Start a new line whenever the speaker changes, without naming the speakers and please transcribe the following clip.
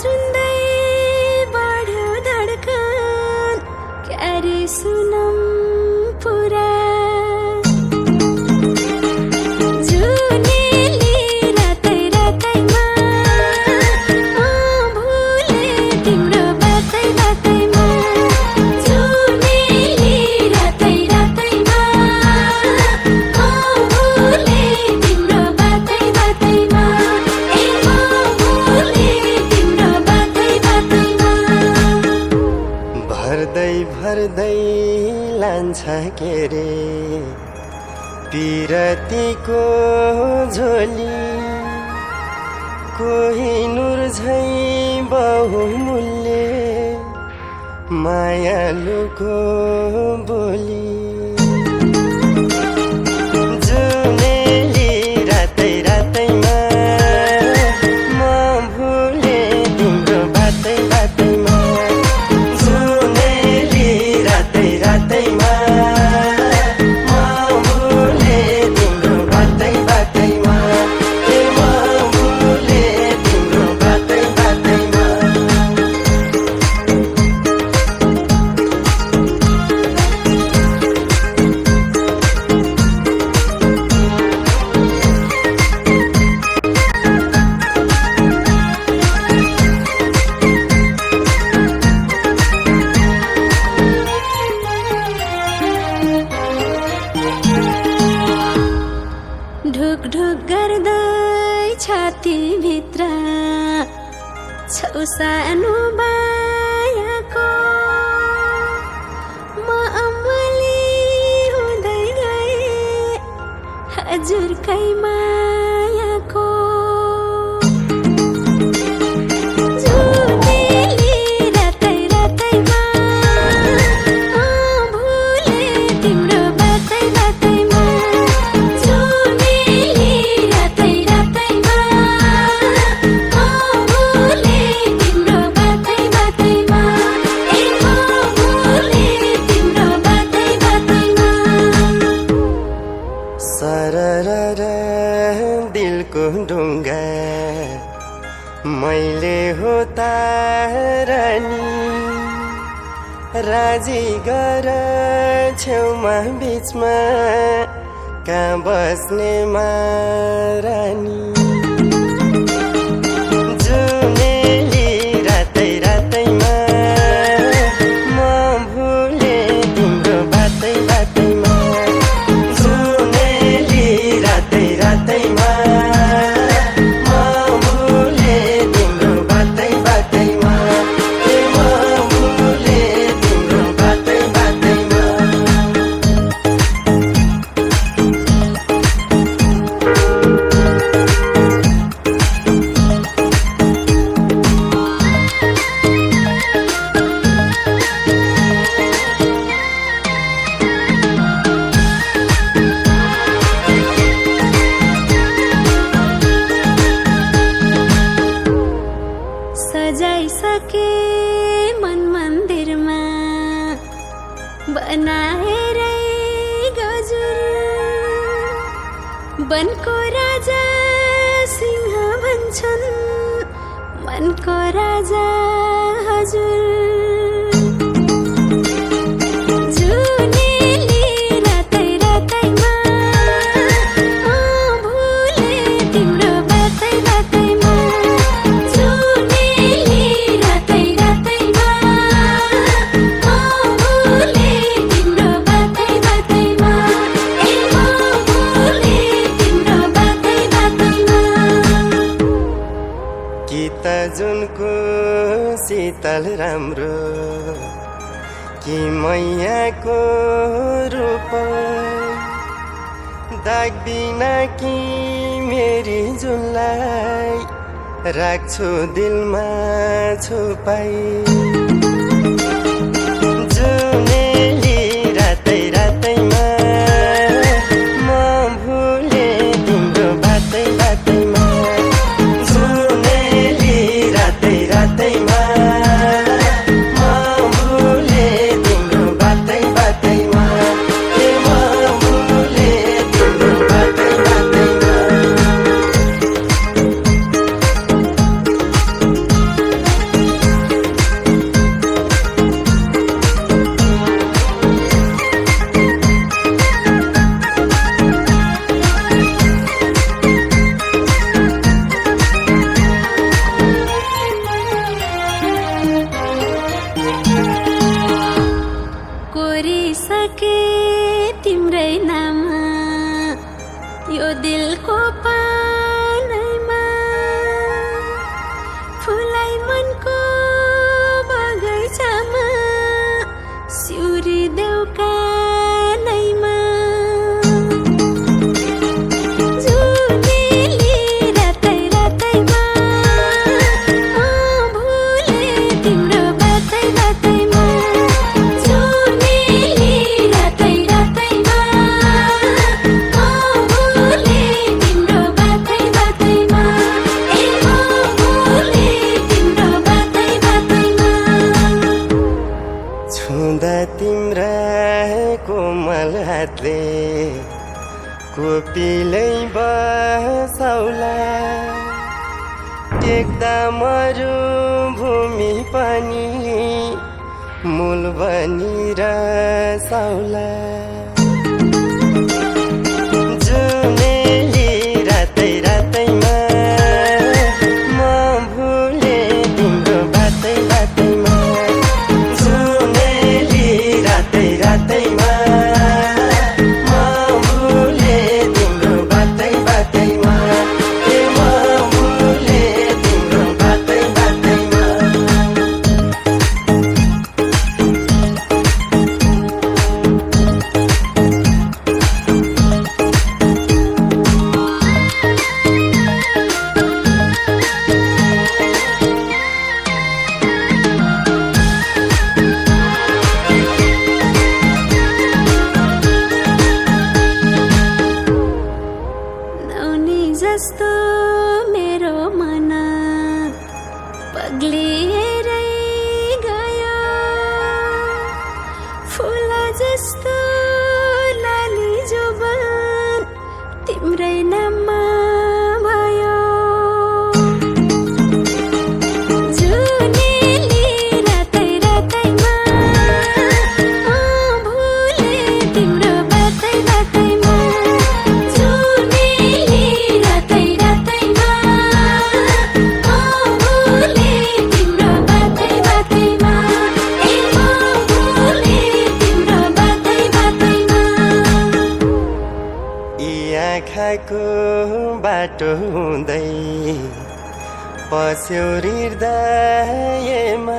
सुन्दै बढ्यो धड्कन क्यारे सुनम पुरा जुनेली रातै रातैमा भुले तिम्रो बातै बातैमा जुनेली रातै रातैमा भुले तिम्रो बातै बातैमा
भर्दै लान्छ के रे पिरतीको झोली कोहिनुर झै बहुमूल्य मायालुको बोली जुनेली रातै रातैमा म भुले तिम्रो बातै बातैमा
ढुक ढुक गर्दै छाती भित्र छौ सानो मायाको म अमली हुँदै गए हजुरकै मायाको जुनेली रातै रातैमा भुले तिम्रो बातै बातैमा
दिलको ढुङ्गा मैले हो तारनी राजी गर छेउमा बिचमा कहाँ बस्ने मारानी जुनेली रातै रातैमा म भुले तिम्रो बातै बातैमा जुनेली रातै रातैमा
सजाइसके मन मन्दिरमा बनाएर गजुर वनको राजा सिंह भन्छन् मनको राजा हजुर
जुनको शीतल राम्रो कि मैयाको रूप दाग बिना कि मेरी जुनलाई राख्छु दिलमा छुपाई जुनेली रातै रातैमा म भुले तिम्रो बातै बातैमा हातले कोपिलै बसौला टेक्दा मरुभूमि पनि मूल बनिरसौला जुनेली रातै रातैमा म भुले तिम्रो बातै बातैमा जुनेली रातै रातैमा म भुले तिम्रो बातै बातैमा ए म भुले तिम्रो बातै बातैमा
नौनी जस्तो मेरो मन पग्लिएरै गयो फुल जस्तो लाली जुबन तिम्रै नाममा भयो जुनेली रातै रातैमा म भुले तिम्रो बातै बातैमा जुनेली रातै रातैमा म भुले तिम्रो बातै बातैमा ए म भुले तिम्रो बातै बातैमा
यी आँखाको बाटो हुँदै पस्यो हृदयमा